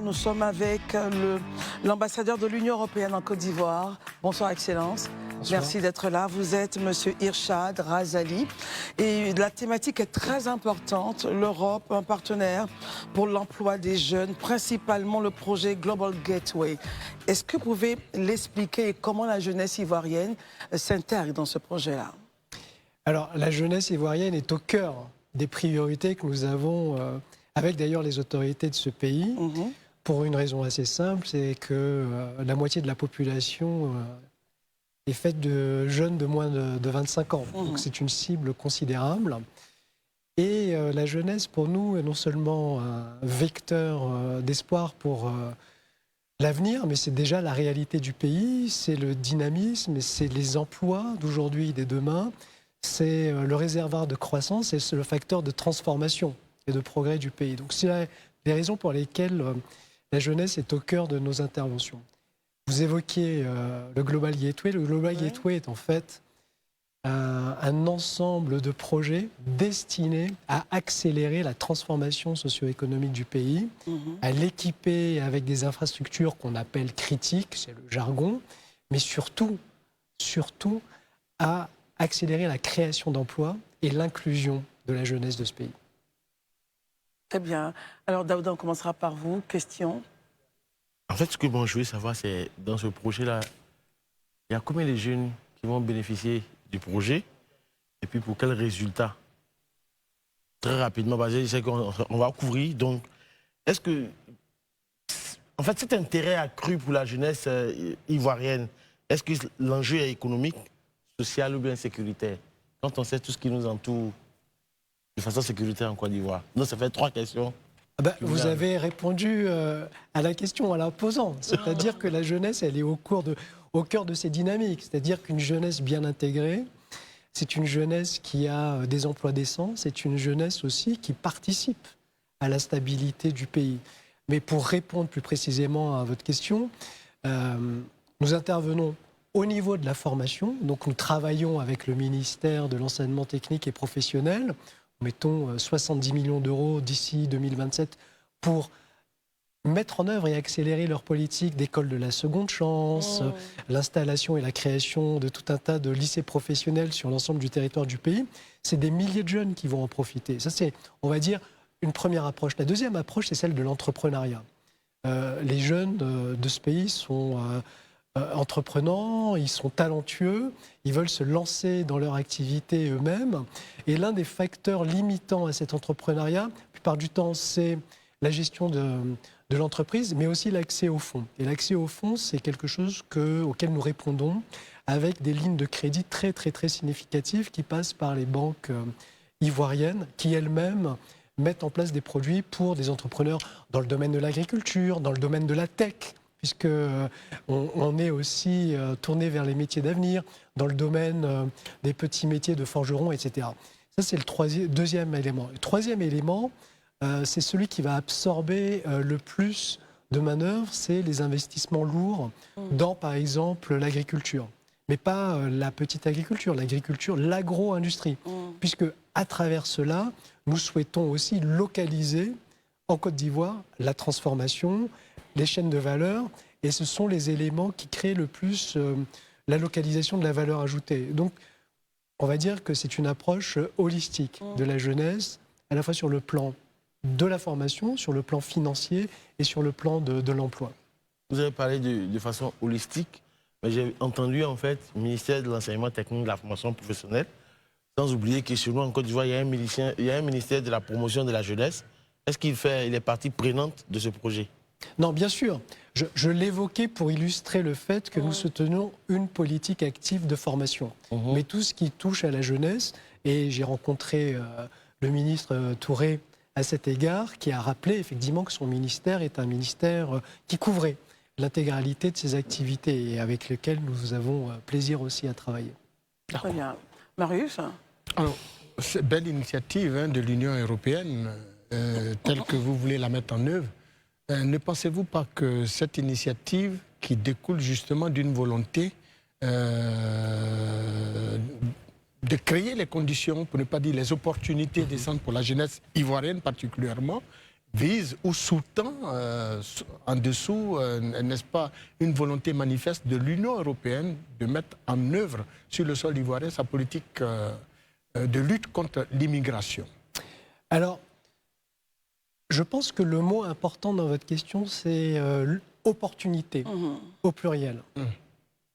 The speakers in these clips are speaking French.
Nous sommes avec l'ambassadeur de l'Union européenne en Côte d'Ivoire. Bonsoir, Excellence. Bonsoir. Merci d'être là. Vous êtes Monsieur Irshad Razali. Et la thématique est très importante. L'Europe, un partenaire pour l'emploi des jeunes, principalement le projet Global Gateway. Est-ce que vous pouvez l'expliquer et comment la jeunesse ivoirienne s'intègre dans ce projet-là? Alors, la jeunesse ivoirienne est au cœur des priorités que nous avons, avec d'ailleurs les autorités de ce pays. Pour une raison assez simple, c'est que la moitié de la population est faite de jeunes de moins de 25 ans. Donc c'est une cible considérable. Et la jeunesse, pour nous, est non seulement un vecteur d'espoir pour l'avenir, mais c'est déjà la réalité du pays, c'est le dynamisme, c'est les emplois d'aujourd'hui et de demain, c'est le réservoir de croissance et c'est le facteur de transformation et de progrès du pays. Donc c'est les raisons pour lesquelles la jeunesse est au cœur de nos interventions. Vous évoquiez le Global Gateway. Le Global Gateway est en fait un ensemble de projets destinés à accélérer la transformation socio-économique du pays, à l'équiper avec des infrastructures qu'on appelle critiques, c'est le jargon, mais surtout à accélérer la création d'emplois et l'inclusion de la jeunesse de ce pays. Très bien. Alors, Daouda, on commencera par vous. Question. En fait, ce que je voulais savoir, c'est dans ce projet-là, il y a combien de jeunes qui vont bénéficier du projet et puis pour quels résultats? Très rapidement, parce que je sais qu'on va couvrir. Donc, est-ce que, en fait, cet intérêt accru pour la jeunesse ivoirienne, est-ce que l'enjeu est économique, social ou bien sécuritaire? Quand on sait tout ce qui nous entoure de façon sécuritaire en Côte d'Ivoire. Donc, ça fait 3 questions. Vous avez répondu à la question en la posant. C'est-à-dire que la jeunesse, elle est au cœur de ces dynamiques. C'est-à-dire qu'une jeunesse bien intégrée, c'est une jeunesse qui a des emplois décents, c'est une jeunesse aussi qui participe à la stabilité du pays. Mais pour répondre plus précisément à votre question, nous intervenons au niveau de la formation. Donc nous travaillons avec le ministère de l'enseignement technique et professionnel. Mettons 70 millions d'euros d'ici 2027 pour mettre en œuvre et accélérer leur politique d'école de la seconde chance, l'installation et la création de tout un tas de lycées professionnels sur l'ensemble du territoire du pays. C'est des milliers de jeunes qui vont en profiter. Ça, c'est, on va dire, une première approche. La deuxième approche, c'est celle de l'entrepreneuriat. Les jeunes de ce pays sont entreprenants, ils sont talentueux, ils veulent se lancer dans leur activité eux-mêmes. Et l'un des facteurs limitants à cet entrepreneuriat, la plupart du temps, c'est la gestion de l'entreprise, mais aussi l'accès aux fonds. Et l'accès aux fonds, c'est quelque chose auquel nous répondons avec des lignes de crédit très, très, très significatives qui passent par les banques ivoiriennes, qui elles-mêmes mettent en place des produits pour des entrepreneurs dans le domaine de l'agriculture, dans le domaine de la tech, puisque on est aussi tourné vers les métiers d'avenir, dans le domaine des petits métiers de forgeron, etc. Ça, c'est le deuxième élément. Le troisième élément, c'est celui qui va absorber le plus de manœuvres, c'est les investissements lourds dans, par exemple, l'agriculture. Mais pas la petite agriculture, l'agro-industrie. Puisque, à travers cela, nous souhaitons aussi localiser en Côte d'Ivoire la transformation, les chaînes de valeur, et ce sont les éléments qui créent le plus la localisation de la valeur ajoutée. Donc, on va dire que c'est une approche holistique de la jeunesse, à la fois sur le plan de la formation, sur le plan financier et sur le plan de l'emploi. Vous avez parlé de façon holistique, mais j'ai entendu en fait le ministère de l'enseignement technique et de la formation professionnelle, sans oublier que chez nous en Côte d'Ivoire, il y a un ministère de la promotion de la jeunesse. Est-ce qu'il est partie prenante de ce projet? Non, bien sûr. Je l'évoquais pour illustrer le fait que nous soutenons une politique active de formation. Mais tout ce qui touche à la jeunesse, et j'ai rencontré le ministre Touré à cet égard, qui a rappelé effectivement que son ministère est un ministère qui couvrait l'intégralité de ses activités et avec lequel nous avons plaisir aussi à travailler. Très bien. Marius? Alors, c'est une belle initiative de l'Union européenne, telle que vous voulez la mettre en œuvre. Ne pensez-vous pas que cette initiative, qui découle justement d'une volonté de créer les conditions, pour ne pas dire les opportunités décentes pour la jeunesse ivoirienne particulièrement, vise ou sous-tend en dessous, n'est-ce pas, une volonté manifeste de l'Union européenne de mettre en œuvre sur le sol ivoirien sa politique de lutte contre l'immigration. Alors, je pense que le mot important dans votre question, c'est opportunité, au pluriel.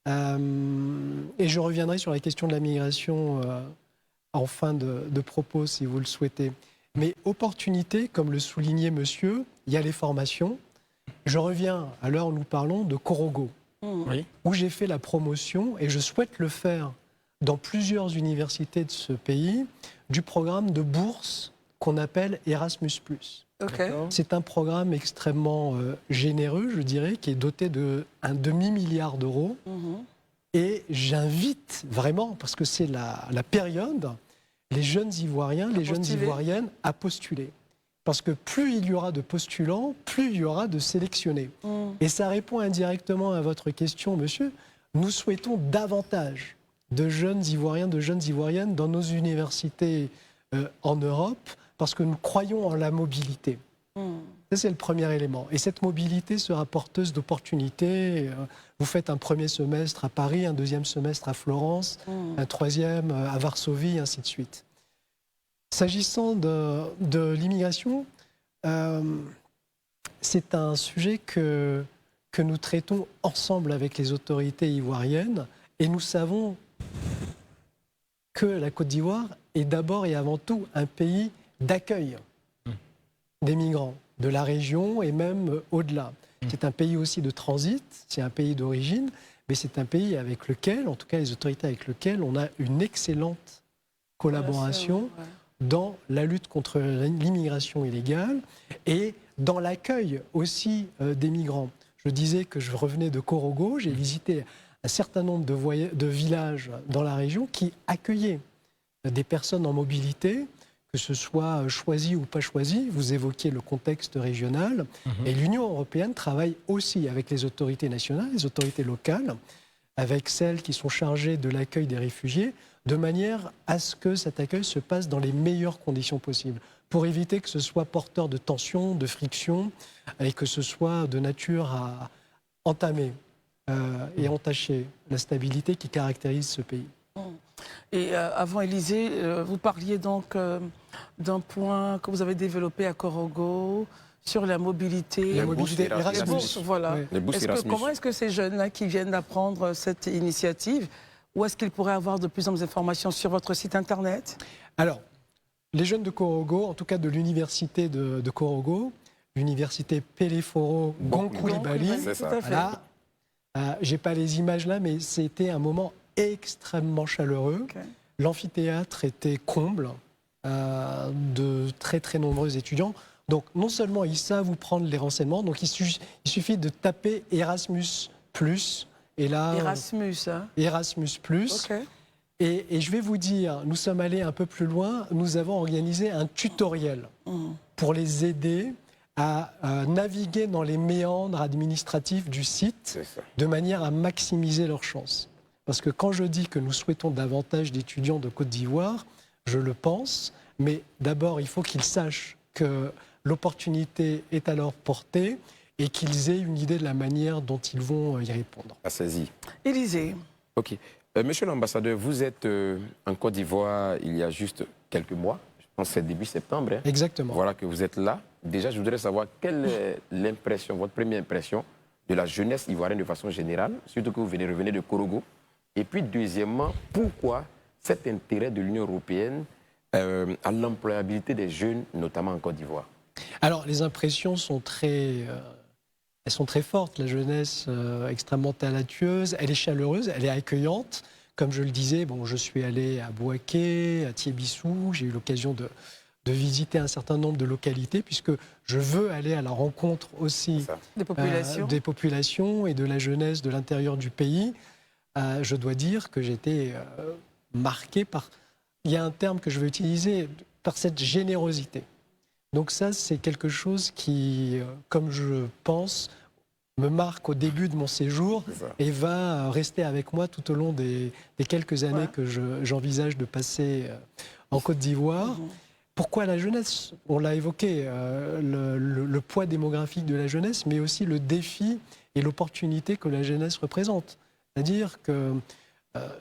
Et je reviendrai sur la question de la migration en fin de propos, si vous le souhaitez. Mais opportunité, comme le soulignait monsieur, il y a les formations. Je reviens à l'heure où nous parlons de Korogo, où j'ai fait la promotion, et je souhaite le faire dans plusieurs universités de ce pays, du programme de bourse qu'on appelle Erasmus+. Okay. C'est un programme extrêmement généreux, je dirais, qui est doté d'un demi-milliard d'euros. Et j'invite vraiment, parce que c'est la période, les jeunes Ivoiriens, les jeunes Ivoiriennes à postuler. Parce que plus il y aura de postulants, plus il y aura de sélectionnés. Et ça répond indirectement à votre question, monsieur. Nous souhaitons davantage de jeunes Ivoiriens, de jeunes Ivoiriennes dans nos universités en Europe, parce que nous croyons en la mobilité. Ça, c'est le premier élément. Et cette mobilité sera porteuse d'opportunités. Vous faites un premier semestre à Paris, un deuxième semestre à Florence, un troisième à Varsovie, et ainsi de suite. S'agissant de l'immigration, c'est un sujet que nous traitons ensemble avec les autorités ivoiriennes. Et nous savons que la Côte d'Ivoire est d'abord et avant tout un pays d'accueil des migrants de la région et même au-delà. C'est un pays aussi de transit, c'est un pays d'origine, mais c'est un pays avec lequel, en tout cas les autorités avec lesquelles, on a une excellente collaboration dans la lutte contre l'immigration illégale et dans l'accueil aussi des migrants. Je disais que je revenais de Korogo, j'ai visité un certain nombre de villages dans la région qui accueillaient des personnes en mobilité, que ce soit choisi ou pas choisi. Vous évoquiez le contexte régional. Et l'Union européenne travaille aussi avec les autorités nationales, les autorités locales, avec celles qui sont chargées de l'accueil des réfugiés, de manière à ce que cet accueil se passe dans les meilleures conditions possibles, pour éviter que ce soit porteur de tensions, de frictions, et que ce soit de nature à entamer et entacher la stabilité qui caractérise ce pays. Et avant, Élisée, vous parliez donc d'un point que vous avez développé à Korogo sur la mobilité. La mobilité Les bourses, voilà. Les bourses Erasmus. Comment est-ce que ces jeunes-là qui viennent d'apprendre cette initiative, où est-ce qu'ils pourraient avoir de plus en plus d'informations sur votre site internet? Alors, les jeunes de Korogo, en tout cas de l'université de Korogo, l'université Peleforo Gonkoulibaly, là, j'ai pas les images là, mais c'était un moment extrêmement chaleureux. L'amphithéâtre était comble de très très nombreux étudiants. Donc non seulement ils savent vous prendre les renseignements, donc il suffit de taper Erasmus+, et là... Erasmus, hein? Erasmus+. Et je vais vous dire, nous sommes allés un peu plus loin, nous avons organisé un tutoriel pour les aider à naviguer dans les méandres administratifs du site de manière à maximiser leurs chances. Parce que quand je dis que nous souhaitons davantage d'étudiants de Côte d'Ivoire, je le pense, mais d'abord il faut qu'ils sachent que l'opportunité est à leur portée et qu'ils aient une idée de la manière dont ils vont y répondre. À saisi. Élisée. Ok. Monsieur l'ambassadeur, vous êtes en Côte d'Ivoire il y a juste quelques mois, je pense que c'est début septembre. Hein. Exactement. Voilà que vous êtes là. Déjà, je voudrais savoir quelle est l'impression, votre première impression de la jeunesse ivoirienne de façon générale, surtout que vous revenez de Korogo. Et puis, deuxièmement, pourquoi cet intérêt de l'Union européenne à l'employabilité des jeunes, notamment en Côte d'Ivoire? Alors, les impressions sont très fortes. La jeunesse extrêmement talentueuse, elle est chaleureuse, elle est accueillante. Comme je le disais, bon, je suis allé à Bouaké, à Thiébissou, j'ai eu l'occasion de visiter un certain nombre de localités, puisque je veux aller à la rencontre aussi des populations et de la jeunesse de l'intérieur du pays. Je dois dire que j'étais marqué par, il y a un terme que je veux utiliser, par cette générosité. Donc ça, c'est quelque chose qui, comme je pense, me marque au début de mon séjour et va rester avec moi tout au long des quelques années que j'envisage de passer en Côte d'Ivoire. Pourquoi la jeunesse? On l'a évoqué, le poids démographique de la jeunesse, mais aussi le défi et l'opportunité que la jeunesse représente. C'est-à-dire que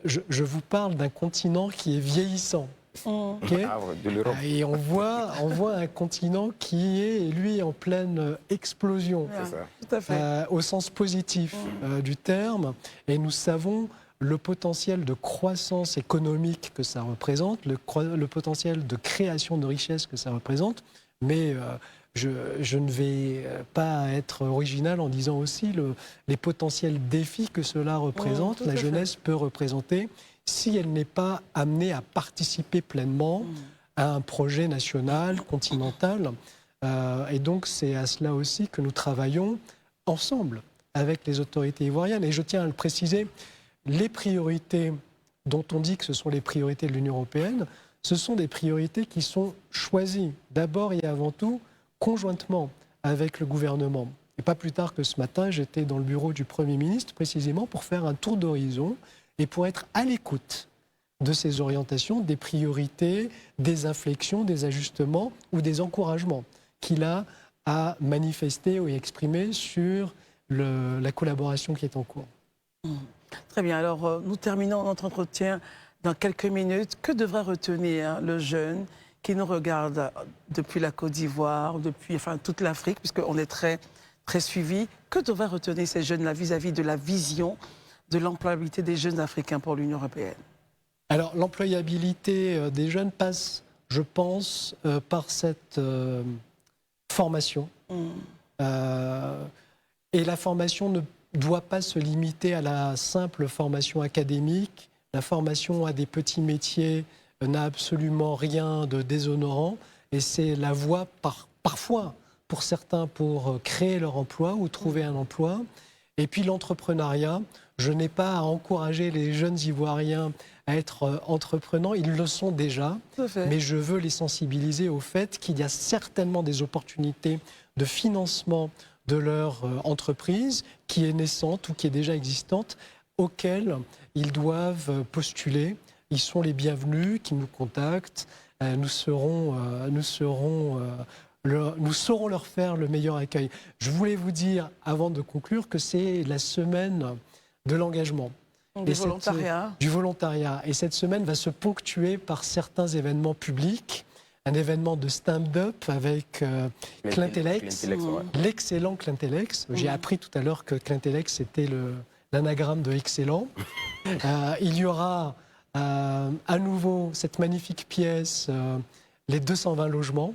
je vous parle d'un continent qui est vieillissant. Okay. De l'Europe. Et on voit un continent qui est, lui, en pleine explosion, C'est ça. Tout à fait. au sens positif du terme. Et nous savons le potentiel de croissance économique que ça représente, le potentiel de création de richesse que ça représente. Mais je ne vais pas être original en disant aussi les potentiels défis que cela représente, la jeunesse peut représenter, si elle n'est pas amenée à participer pleinement à un projet national, continental. Et donc c'est à cela aussi que nous travaillons ensemble avec les autorités ivoiriennes. Et je tiens à le préciser, les priorités dont on dit que ce sont les priorités de l'Union européenne, ce sont des priorités qui sont choisies d'abord et avant tout conjointement avec le gouvernement. Et pas plus tard que ce matin, j'étais dans le bureau du Premier ministre précisément pour faire un tour d'horizon et pour être à l'écoute de ces orientations, des priorités, des inflexions, des ajustements ou des encouragements qu'il a à manifester ou exprimer sur la collaboration qui est en cours. Très bien. Alors, nous terminons notre entretien dans quelques minutes. Que devrait retenir le jeune qui nous regarde depuis la Côte d'Ivoire, depuis toute l'Afrique, puisqu'on est très, très suivi? Que devraient retenir ces jeunes-là vis-à-vis de la vision de l'employabilité des jeunes Africains pour l'Union européenne? Alors, l'employabilité des jeunes passe, je pense, par cette formation. Et la formation ne doit pas se limiter à la simple formation académique. La formation à des petits métiers n'a absolument rien de déshonorant. Et c'est la voie, parfois, pour certains, pour créer leur emploi ou trouver un emploi. Et puis l'entrepreneuriat, je n'ai pas à encourager les jeunes Ivoiriens à être entreprenants, ils le sont déjà, mais je veux les sensibiliser au fait qu'il y a certainement des opportunités de financement de leur entreprise qui est naissante ou qui est déjà existante, auxquelles ils doivent postuler. Ils sont les bienvenus, qui nous contactent. Nous saurons leur faire le meilleur accueil. Je voulais vous dire, avant de conclure, que c'est la semaine de l'engagement. Du volontariat. Et cette semaine va se ponctuer par certains événements publics. Un événement de stand-up avec Clintelex, l'excellent Clintelex. J'ai appris tout à l'heure que Clintelex c'était l'anagramme de excellent. Il y aura à nouveau cette magnifique pièce, les 220 logements.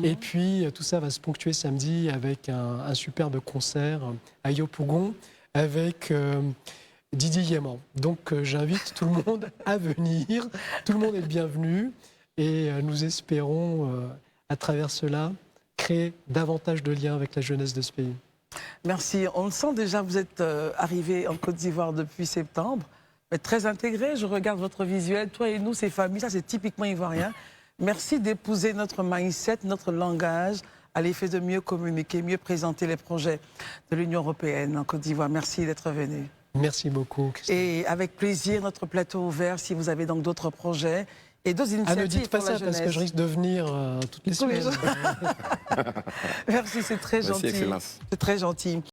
Et puis tout ça va se ponctuer samedi avec un superbe concert à Yopougon avec Didier Yéman. Donc j'invite tout le monde à venir. Tout le monde est le bienvenu. Et nous espérons, à travers cela, créer davantage de liens avec la jeunesse de ce pays. Merci. On le sent déjà, vous êtes arrivé en Côte d'Ivoire depuis septembre. Vous êtes très intégré. Je regarde votre visuel. Toi et nous, c'est famille. Ça, c'est typiquement ivoirien. Merci d'épouser notre mindset, notre langage, à l'effet de mieux communiquer, mieux présenter les projets de l'Union européenne en Côte d'Ivoire. Merci d'être venu. Merci beaucoup, Christine. Et avec plaisir, notre plateau ouvert, si vous avez donc d'autres projets et d'autres initiatives. Ne dites pas ça parce que je risque de venir toutes les semaines. Merci, c'est très gentil. Merci, Excellence. C'est très gentil.